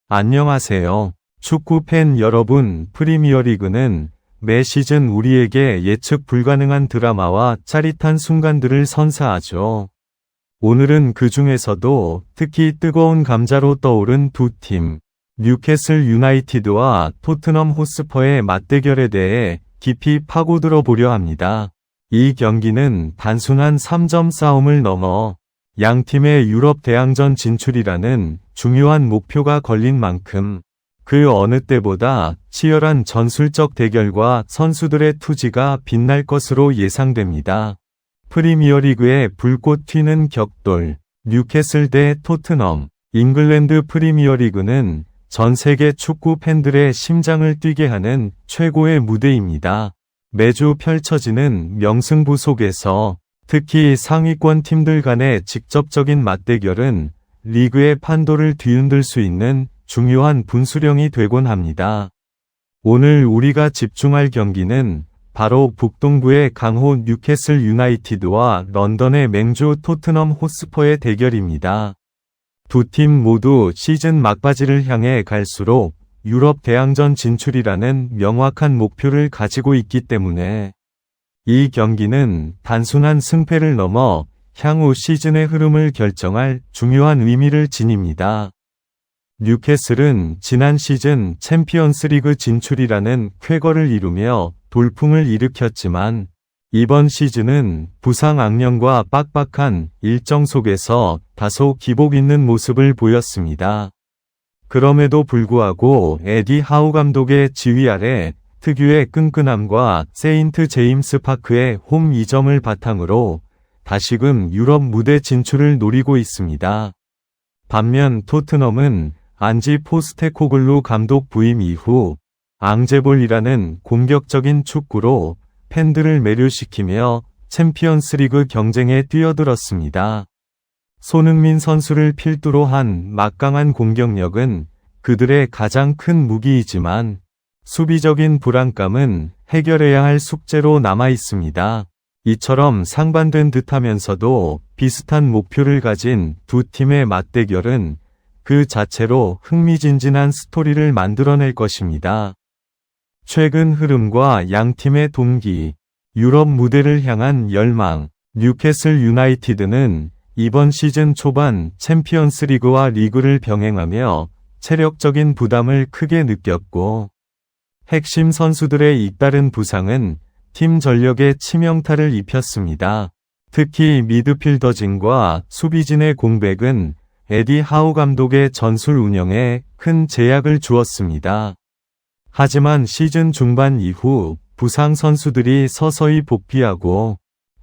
안녕하세요. 축구팬 여러분, 프리미어리그는 매 시즌 우리에게 예측 불가능한 드라마와 짜릿한 순간들을 선사하죠. 오늘은 그 중에서도 특히 뜨거운 감자로 떠오른 두 팀, 뉴캐슬 유나이티드와 토트넘 호스퍼의 맞대결에 대해 깊이 파고들어 보려 합니다. 이 경기는 단순한 3점 싸움을 넘어 양 팀의 유럽 대항전 진출이라는 중요한 목표가 걸린 만큼 그 어느 때보다 치열한 전술적 대결과 선수들의 투지가 빛날 것으로 예상됩니다. 프리미어리그의 불꽃 튀는 격돌, 뉴캐슬 대 토트넘. 잉글랜드 프리미어리그는 전 세계 축구 팬들의 심장을 뛰게 하는 최고의 무대입니다. 매주 펼쳐지는 명승부 속에서 특히 상위권 팀들 간의 직접적인 맞대결은 리그의 판도를 뒤흔들 수 있는 중요한 분수령이 되곤 합니다. 오늘 우리가 집중할 경기는 바로 북동부의 강호 뉴캐슬 유나이티드와 런던의 맹주 토트넘 호스퍼의 대결입니다. 두 팀 모두 시즌 막바지를 향해 갈수록 유럽 대항전 진출이라는 명확한 목표를 가지고 있기 때문에 이 경기는 단순한 승패를 넘어 향후 시즌의 흐름을 결정할 중요한 의미를 지닙니다. 뉴캐슬은 지난 시즌 챔피언스리그 진출이라는 쾌거를 이루며 돌풍을 일으켰지만 이번 시즌은 부상 악령과 빡빡한 일정 속에서 다소 기복 있는 모습을 보였습니다. 그럼에도 불구하고 에디 하우 감독의 지휘 아래 특유의 끈끈함과 세인트 제임스 파크의 홈 이점을 바탕으로 다시금 유럽 무대 진출을 노리고 있습니다. 반면 토트넘은 안지 포스테코글루 감독 부임 이후 앙제볼이라는 공격적인 축구로 팬들을 매료시키며 챔피언스리그 경쟁에 뛰어들었습니다. 손흥민 선수를 필두로 한 막강한 공격력은 그들의 가장 큰 무기이지만 수비적인 불안감은 해결해야 할 숙제로 남아 있습니다. 이처럼 상반된 듯하면서도 비슷한 목표를 가진 두 팀의 맞대결은 그 자체로 흥미진진한 스토리를 만들어낼 것입니다. 최근 흐름과 양 팀의 동기, 유럽 무대를 향한 열망. 뉴캐슬 유나이티드는 이번 시즌 초반 챔피언스리그와 리그를 병행하며 체력적인 부담을 크게 느꼈고 핵심 선수들의 잇따른 부상은 팀 전력에 치명타를 입혔습니다. 특히 미드필더진과 수비진의 공백은 에디 하우 감독의 전술 운영에 큰 제약을 주었습니다. 하지만 시즌 중반 이후 부상 선수들이 서서히 복귀하고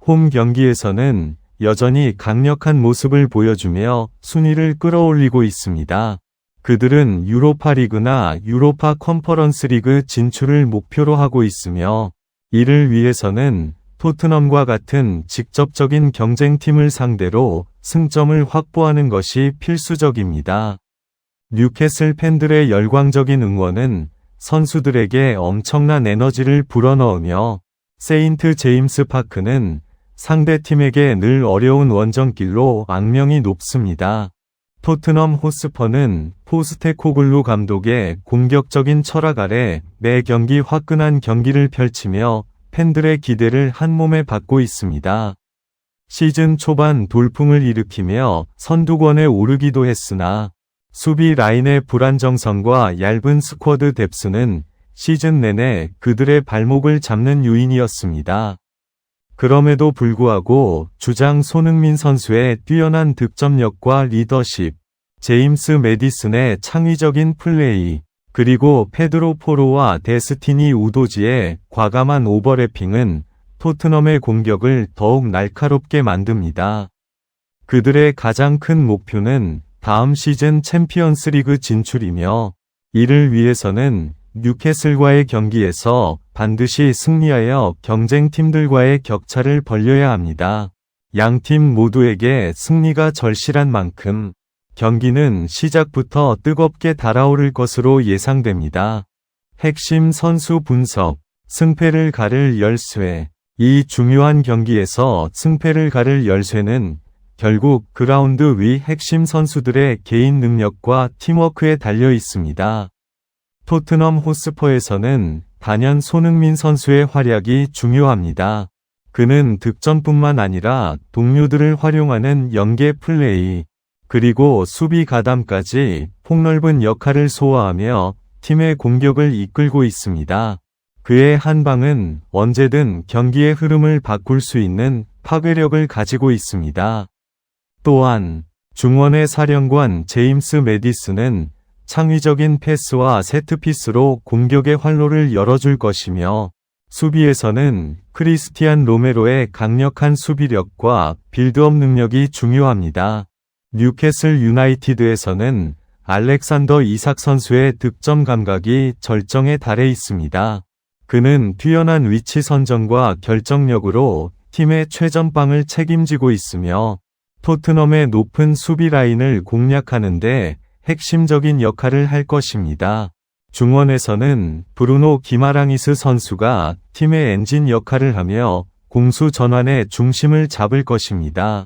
홈 경기에서는 여전히 강력한 모습을 보여주며 순위를 끌어올리고 있습니다. 그들은 유로파 리그나 유로파 컨퍼런스 리그 진출을 목표로 하고 있으며 이를 위해서는 토트넘과 같은 직접적인 경쟁팀을 상대로 승점을 확보하는 것이 필수적입니다. 뉴캐슬 팬들의 열광적인 응원은 선수들에게 엄청난 에너지를 불어넣으며 세인트 제임스 파크는 상대팀에게 늘 어려운 원정길로 악명이 높습니다. 토트넘 호스퍼는 포스테코글루 감독의 공격적인 철학 아래 매 경기 화끈한 경기를 펼치며 팬들의 기대를 한몸에 받고 있습니다. 시즌 초반 돌풍을 일으키며 선두권에 오르기도 했으나 수비 라인의 불안정성과 얇은 스쿼드 뎁스는 시즌 내내 그들의 발목을 잡는 요인이었습니다. 그럼에도 불구하고 주장 손흥민 선수의 뛰어난 득점력과 리더십, 제임스 매디슨의 창의적인 플레이, 그리고 페드로 포로와 데스티니 우도지의 과감한 오버래핑은 토트넘의 공격을 더욱 날카롭게 만듭니다. 그들의 가장 큰 목표는 다음 시즌 챔피언스리그 진출이며 이를 위해서는 뉴캐슬과의 경기에서 반드시 승리하여 경쟁팀들과의 격차를 벌려야 합니다. 양팀 모두에게 승리가 절실한 만큼 경기는 시작부터 뜨겁게 달아오를 것으로 예상됩니다. 핵심 선수 분석, 승패를 가를 열쇠. 이 중요한 경기에서 승패를 가를 열쇠는 결국 그라운드 위 핵심 선수들의 개인 능력과 팀워크에 달려 있습니다. 토트넘 호스퍼에서는 단연 손흥민 선수의 활약이 중요합니다. 그는 득점뿐만 아니라 동료들을 활용하는 연계 플레이, 그리고 수비 가담까지 폭넓은 역할을 소화하며 팀의 공격을 이끌고 있습니다. 그의 한 방은 언제든 경기의 흐름을 바꿀 수 있는 파괴력을 가지고 있습니다. 또한 중원의 사령관 제임스 매디슨은 창의적인 패스와 세트피스로 공격의 활로를 열어줄 것이며, 수비에서는 크리스티안 로메로의 강력한 수비력과 빌드업 능력이 중요합니다. 뉴캐슬 유나이티드에서는 알렉산더 이삭 선수의 득점 감각이 절정에 달해 있습니다. 그는 뛰어난 위치 선정과 결정력으로 팀의 최전방을 책임지고 있으며, 토트넘의 높은 수비 라인을 공략하는 데 핵심적인 역할을 할 것입니다. 중원에서는 브루노 기마랑이스 선수가 팀의 엔진 역할을 하며 공수 전환의 중심을 잡을 것입니다.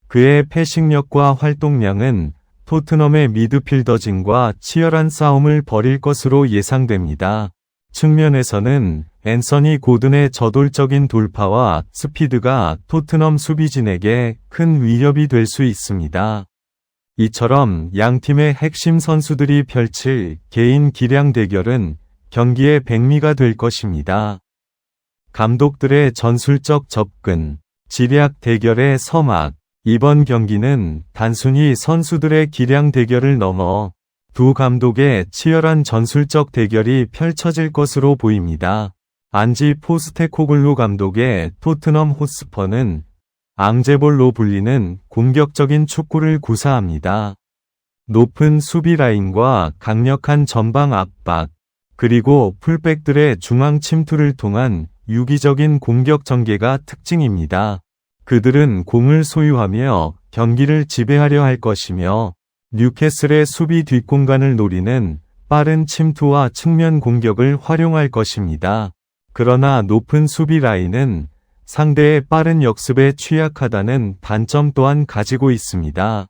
그의 패싱력과 활동량은 토트넘의 미드필더진과 치열한 싸움을 벌일 것으로 예상됩니다. 측면에서는 앤서니 고든의 저돌적인 돌파와 스피드가 토트넘 수비진에게 큰 위협이 될 수 있습니다. 이처럼 양 팀의 핵심 선수들이 펼칠 개인 기량 대결은 경기의 백미가 될 것입니다. 감독들의 전술적 접근, 지략 대결의 서막. 이번 경기는 단순히 선수들의 기량 대결을 넘어 두 감독의 치열한 전술적 대결이 펼쳐질 것으로 보입니다. 안지 포스테코글루 감독의 토트넘 호스퍼는 앙제볼로 불리는 공격적인 축구를 구사합니다. 높은 수비 라인과 강력한 전방 압박, 그리고 풀백들의 중앙 침투를 통한 유기적인 공격 전개가 특징입니다. 그들은 공을 소유하며 경기를 지배하려 할 것이며, 뉴캐슬의 수비 뒷공간을 노리는 빠른 침투와 측면 공격을 활용할 것입니다. 그러나 높은 수비 라인은 상대의 빠른 역습에 취약하다는 단점 또한 가지고 있습니다.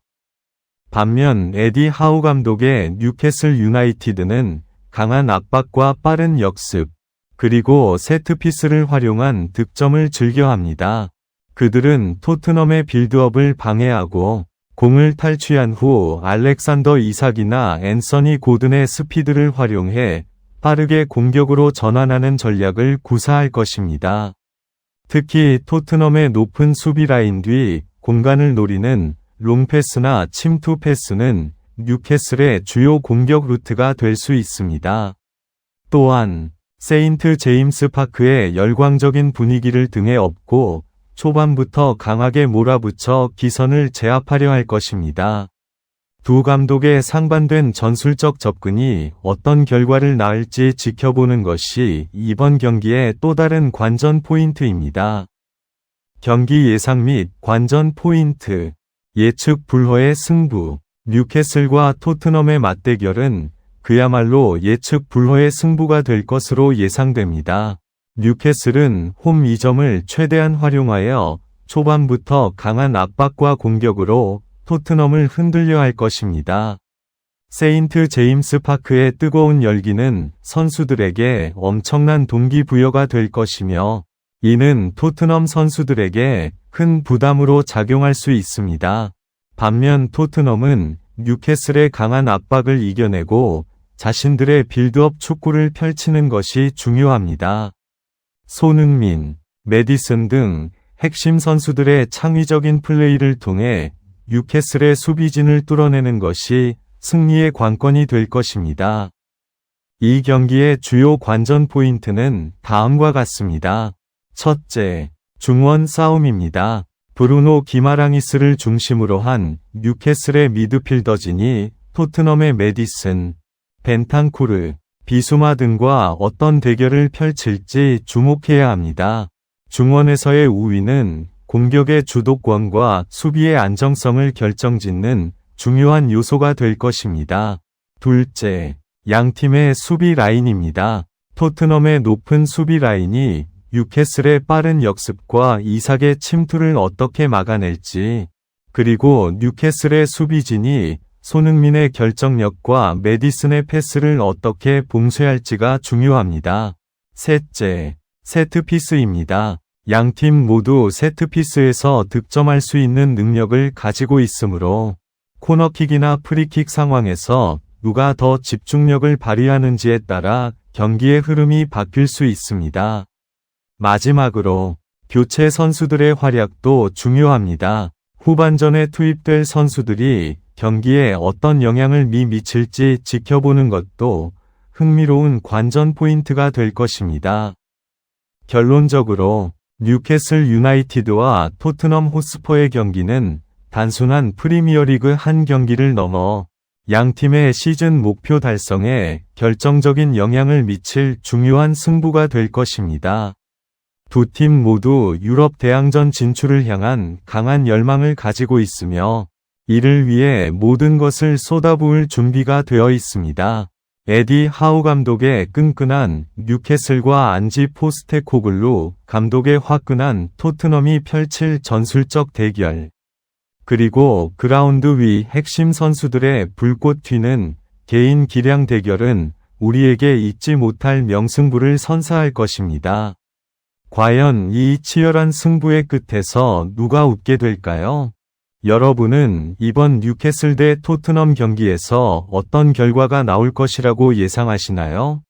반면 에디 하우 감독의 뉴캐슬 유나이티드는 강한 압박과 빠른 역습, 그리고 세트피스를 활용한 득점을 즐겨합니다. 그들은 토트넘의 빌드업을 방해하고 공을 탈취한 후 알렉산더 이삭이나 앤서니 고든의 스피드를 활용해 빠르게 공격으로 전환하는 전략을 구사할 것입니다. 특히 토트넘의 높은 수비 라인 뒤 공간을 노리는 롱패스나 침투 패스는 뉴캐슬의 주요 공격 루트가 될 수 있습니다. 또한 세인트 제임스 파크의 열광적인 분위기를 등에 업고 초반부터 강하게 몰아붙여 기선을 제압하려 할 것입니다. 두 감독의 상반된 전술적 접근이 어떤 결과를 낳을지 지켜보는 것이 이번 경기의 또 다른 관전 포인트입니다. 경기 예상 및 관전 포인트, 예측 불허의 승부. 뉴캐슬과 토트넘의 맞대결은 그야말로 예측 불허의 승부가 될 것으로 예상됩니다. 뉴캐슬은 홈 2점을 최대한 활용하여 초반부터 강한 압박과 공격으로 토트넘을 흔들려 할 것입니다. 세인트 제임스 파크의 뜨거운 열기는 선수들에게 엄청난 동기부여가 될 것이며, 이는 토트넘 선수들에게 큰 부담으로 작용할 수 있습니다. 반면 토트넘은 뉴캐슬의 강한 압박을 이겨내고 자신들의 빌드업 축구를 펼치는 것이 중요합니다. 손흥민, 매디슨 등 핵심 선수들의 창의적인 플레이를 통해 뉴캐슬의 수비진을 뚫어내는 것이 승리의 관건이 될 것입니다. 이 경기의 주요 관전 포인트는 다음과 같습니다. 첫째, 중원 싸움입니다. 브루노 기마랑이스를 중심으로 한 뉴캐슬의 미드필더진이 토트넘의 매디슨, 벤탄쿠르, 비수마 등과 어떤 대결을 펼칠지 주목해야 합니다. 중원에서의 우위는 공격의 주도권과 수비의 안정성을 결정짓는 중요한 요소가 될 것입니다. 둘째, 양팀의 수비 라인입니다. 토트넘의 높은 수비 라인이 뉴캐슬의 빠른 역습과 이삭의 침투를 어떻게 막아낼지, 그리고 뉴캐슬의 수비진이 손흥민의 결정력과 메디슨의 패스를 어떻게 봉쇄할지가 중요합니다. 셋째, 세트피스입니다. 양팀 모두 세트피스에서 득점할 수 있는 능력을 가지고 있으므로 코너킥이나 프리킥 상황에서 누가 더 집중력을 발휘하는지에 따라 경기의 흐름이 바뀔 수 있습니다. 마지막으로 교체 선수들의 활약도 중요합니다. 후반전에 투입될 선수들이 경기에 어떤 영향을 미칠지 지켜보는 것도 흥미로운 관전 포인트가 될 것입니다. 결론적으로 뉴캐슬 유나이티드와 토트넘 호스퍼의 경기는 단순한 프리미어리그 한 경기를 넘어 양 팀의 시즌 목표 달성에 결정적인 영향을 미칠 중요한 승부가 될 것입니다. 두 팀 모두 유럽 대항전 진출을 향한 강한 열망을 가지고 있으며 이를 위해 모든 것을 쏟아부을 준비가 되어 있습니다. 에디 하우 감독의 끈끈한 뉴캐슬과 안지 포스테코글루 감독의 화끈한 토트넘이 펼칠 전술적 대결. 그리고 그라운드 위 핵심 선수들의 불꽃 튀는 개인 기량 대결은 우리에게 잊지 못할 명승부를 선사할 것입니다. 과연 이 치열한 승부의 끝에서 누가 웃게 될까요? 여러분은 이번 뉴캐슬 대 토트넘 경기에서 어떤 결과가 나올 것이라고 예상하시나요?